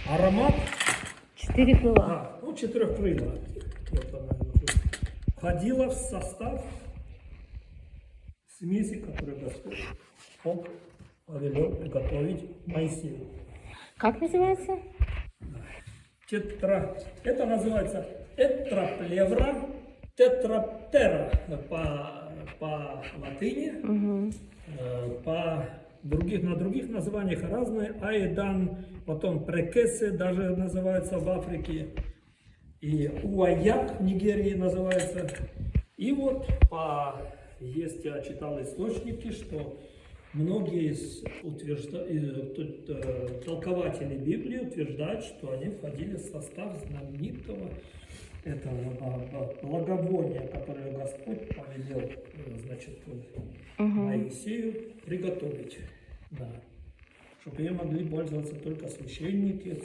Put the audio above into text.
Аромат, Четыре крыла. ну, четырехкрыло. Вот она входила в состав смеси, которую Господь Бог повелел приготовить Моисею. Как называется? Это называется этраплевра, тетраптера по латыни, на других названиях разные. Айдан, потом прекесы даже называется в Африке, и уаяк в Нигерии называется. И вот я читал источники, что многие толкователи Библии утверждают, что они входили в состав знаменитого этого благовония, которое Господь повелел, значит, Моисею приготовить. Да. Чтобы ее могли пользоваться только священники,